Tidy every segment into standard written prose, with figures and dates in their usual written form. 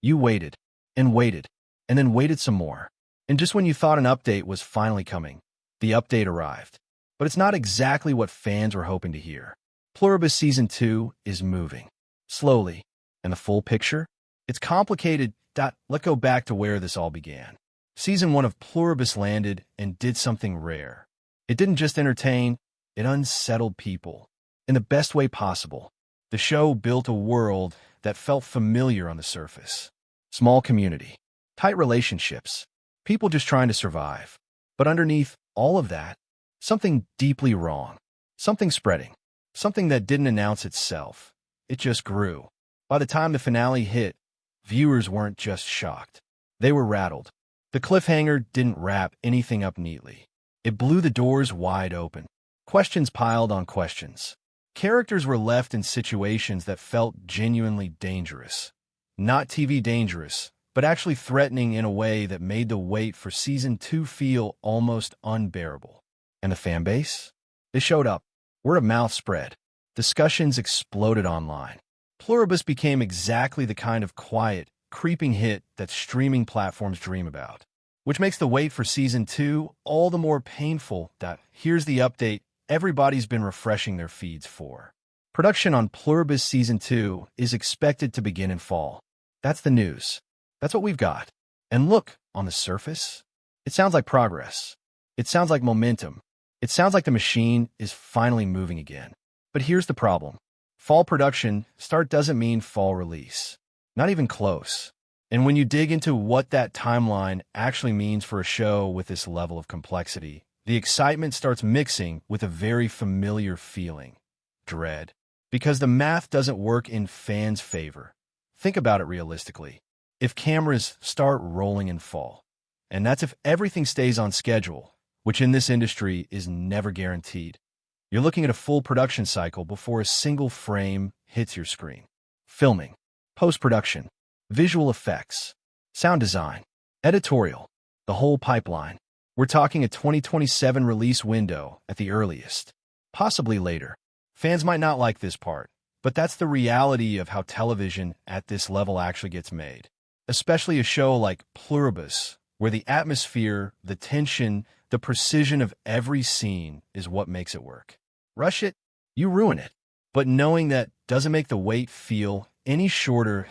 You waited, and waited, and then waited some more. And just when you thought an update was finally coming, the update arrived. But it's not exactly what fans were hoping to hear. Pluribus Season 2 is moving. Slowly. And the full picture? It's complicated. Let's go back to where this all began. Season 1 of Pluribus landed and did something rare. It didn't just entertain, it unsettled people. In the best way possible. The show built a world that felt familiar on the surface. Small community. Tight relationships. People just trying to survive. But underneath all of that, something deeply wrong. Something spreading. Something that didn't announce itself. It just grew. By the time the finale hit, viewers weren't just shocked. They were rattled. The cliffhanger didn't wrap anything up neatly. It blew the doors wide open. Questions piled on questions. Characters were left in situations that felt genuinely dangerous. Not TV dangerous, but actually threatening in a way that made the wait for Season 2 feel almost unbearable. And the fanbase? They showed up. Word of mouth spread. Discussions exploded online. Pluribus became exactly the kind of quiet, creeping hit that streaming platforms dream about. Which makes the wait for Season 2 all the more painful. Here's the update everybody's been refreshing their feeds for. Production on Pluribus Season 2 is expected to begin in fall. That's the news. That's what we've got. And look, on the surface, it sounds like progress. It sounds like momentum. It sounds like the machine is finally moving again. But here's the problem. Fall production start doesn't mean fall release. Not even close. And when you dig into what that timeline actually means for a show with this level of complexity, the excitement starts mixing with a very familiar feeling. Dread. Because the math doesn't work in fans' favor. Think about it realistically. If cameras start rolling in fall, and that's if everything stays on schedule, which in this industry is never guaranteed, you're looking at a full production cycle before a single frame hits your screen. Filming, post-production, visual effects, sound design, editorial, the whole pipeline. We're talking a 2027 release window at the earliest, possibly later. Fans might not like this part, but that's the reality of how television at this level actually gets made. Especially a show like Pluribus, where the atmosphere, the tension, the precision of every scene is what makes it work. Rush it, you ruin it. But knowing that doesn't make the wait feel any shorter.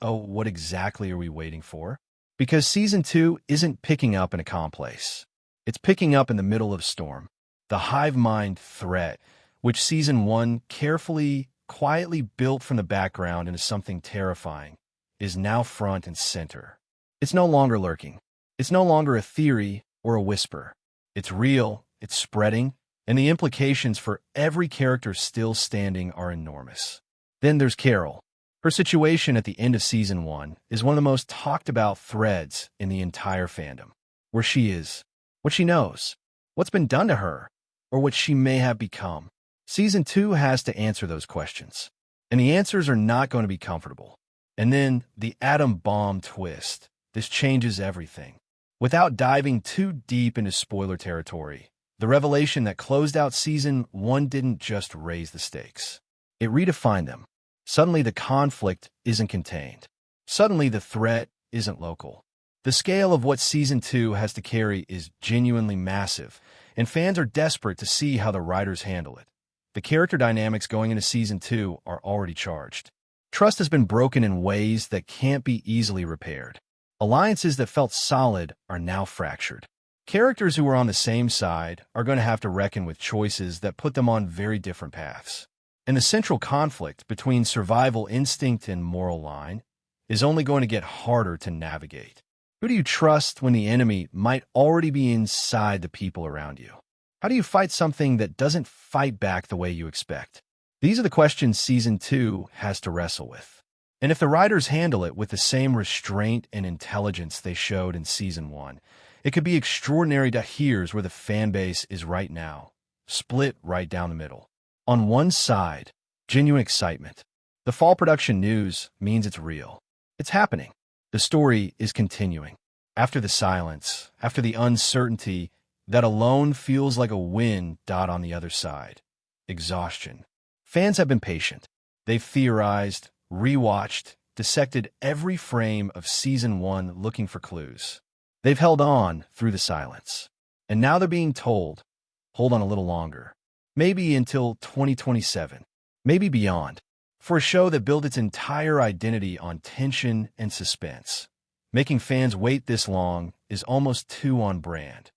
What exactly are we waiting for? Because Season 2 isn't picking up in a calm place. It's picking up in the middle of a storm. The hive mind threat, which Season 1 carefully, quietly built from the background into something terrifying, is now front and center. It's no longer lurking. It's no longer a theory or a whisper. It's real, it's spreading, and the implications for every character still standing are enormous. Then there's Carol. Her situation at the end of Season 1 is one of the most talked about threads in the entire fandom. Where she is, what she knows, what's been done to her, or what she may have become. Season 2 has to answer those questions. And the answers are not going to be comfortable. And then the atom bomb twist. This changes everything. Without diving too deep into spoiler territory, the revelation that closed out Season 1 didn't just raise the stakes. It redefined them. Suddenly the conflict isn't contained. Suddenly the threat isn't local. The scale of what Season 2 has to carry is genuinely massive, and fans are desperate to see how the writers handle it. The character dynamics going into Season 2 are already charged. Trust has been broken in ways that can't be easily repaired. Alliances that felt solid are now fractured. Characters who are on the same side are going to have to reckon with choices that put them on very different paths. And the central conflict between survival instinct and moral line is only going to get harder to navigate. Who do you trust when the enemy might already be inside the people around you? How do you fight something that doesn't fight back the way you expect? These are the questions Season 2 has to wrestle with. And if the writers handle it with the same restraint and intelligence they showed in Season 1, it could be extraordinary. Here's where the fan base is right now, split right down the middle. On one side, genuine excitement. The fall production news means it's real. It's happening. The story is continuing. After the silence, after the uncertainty, that alone feels like a win. On the other side, exhaustion. Fans have been patient. They've theorized, rewatched, dissected every frame of Season 1 looking for clues. They've held on through the silence. And now they're being told, hold on a little longer. Maybe until 2027. Maybe beyond. For a show that built its entire identity on tension and suspense. Making fans wait this long is almost too on brand.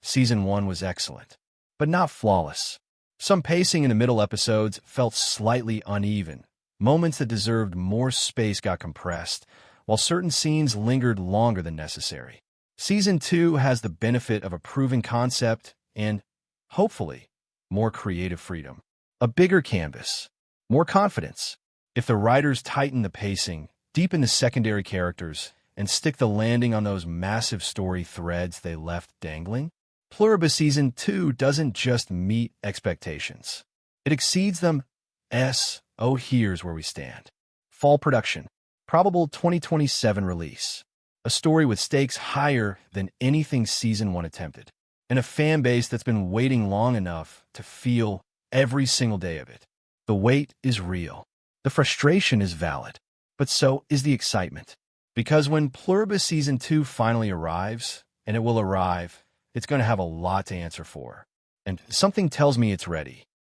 Season 1 was excellent, but not flawless. Some pacing in the middle episodes felt slightly uneven. Moments that deserved more space got compressed, while certain scenes lingered longer than necessary. Season 2 has the benefit of a proven concept and, hopefully, more creative freedom. A bigger canvas, more confidence. If the writers tighten the pacing, deepen the secondary characters, and stick the landing on those massive story threads they left dangling, Pluribus Season 2 doesn't just meet expectations. It exceeds them. Oh, here's where we stand. Fall production. Probable 2027 release. A story with stakes higher than anything Season 1 attempted. And a fan base that's been waiting long enough to feel every single day of it. The wait is real. The frustration is valid. But so is the excitement. Because when Pluribus Season 2 finally arrives, and it will arrive, it's going to have a lot to answer for. And something tells me it's ready.